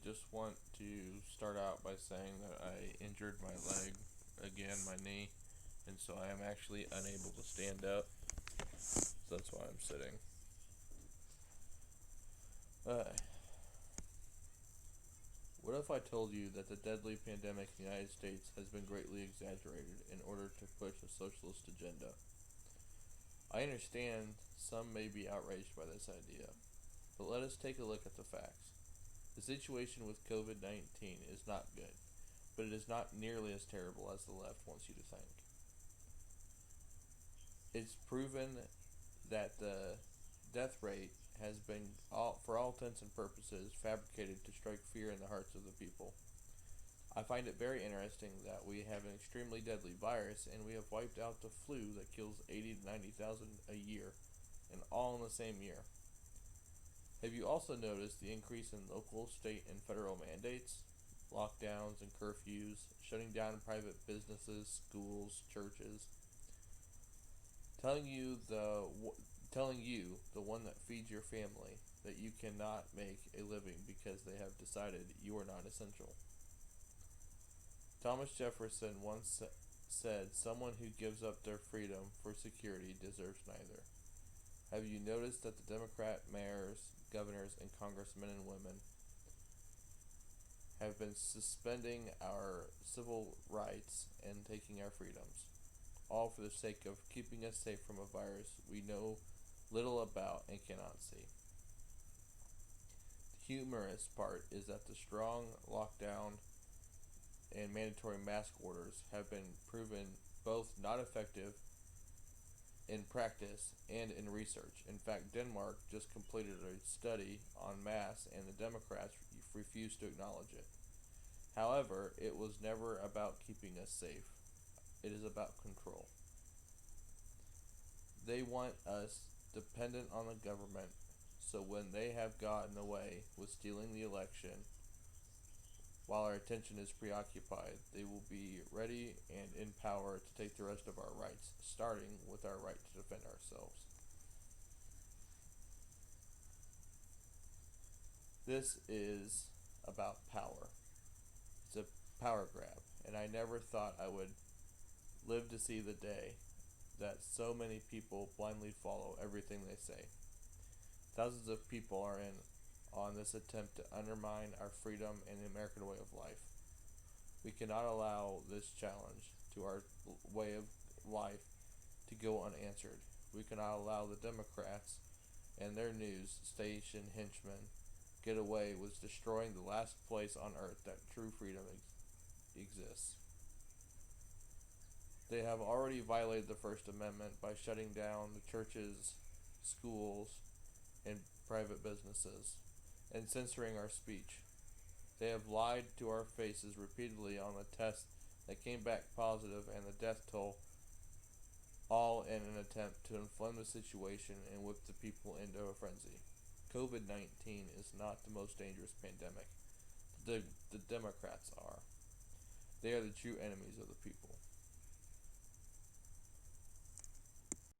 just want to start out by saying that I injured my leg again, my knee, and so I am actually unable to stand up. So that's why I'm sitting. Uh, what if I told you that the deadly pandemic in the United States has been greatly exaggerated in order to push a socialist agenda? I understand some may be outraged by this idea, but let us take a look at the facts. The situation with COVID 19 is not good, but it is not nearly as terrible as the left wants you to think. It's proven that the death rate has been, for all intents and purposes, fabricated to strike fear in the hearts of the people. I find it very interesting that we have an extremely deadly virus and we have wiped out the flu that kills 80 to 90,000 a year, and all in the same year. Have you also noticed the increase in local, state, and federal mandates, lockdowns and curfews, shutting down private businesses, schools, churches, telling you the one that feeds your family, that you cannot make a living because they have decided you are not essential? Thomas Jefferson once said, "Someone who gives up their freedom for security deserves neither." Have you noticed that the Democrat mayors, governors, and congressmen and women have been suspending our civil rights and taking our freedoms, all for the sake of keeping us safe from a virus we know little about and cannot see? The humorous part is that the strong lockdown and mandatory mask orders have been proven both not effective in practice and in research. In fact, Denmark just completed a study on masks and the Democrats refused to acknowledge it. However, it was never about keeping us safe. It is about control. They want us dependent on the government, so when they have gotten away with stealing the election, while our attention is preoccupied, they will be ready and in power to take the rest of our rights, starting with our right to defend ourselves. This is about power. It's a power grab, and I never thought I would live to see the day that so many people blindly follow everything they say. Thousands of people are in on this attempt to undermine our freedom and the American way of life. We cannot allow this challenge to our way of life to go unanswered. We cannot allow the Democrats and their news station henchmen get away with destroying the last place on earth that true freedom exists. They have already violated the First Amendment by shutting down the churches, schools, and private businesses, and censoring our speech. They have lied to our faces repeatedly on the test that came back positive and the death toll, all in an attempt to inflame the situation and whip the people into a frenzy. COVID 19 is not the most dangerous pandemic. The Democrats are. They are the true enemies of the people.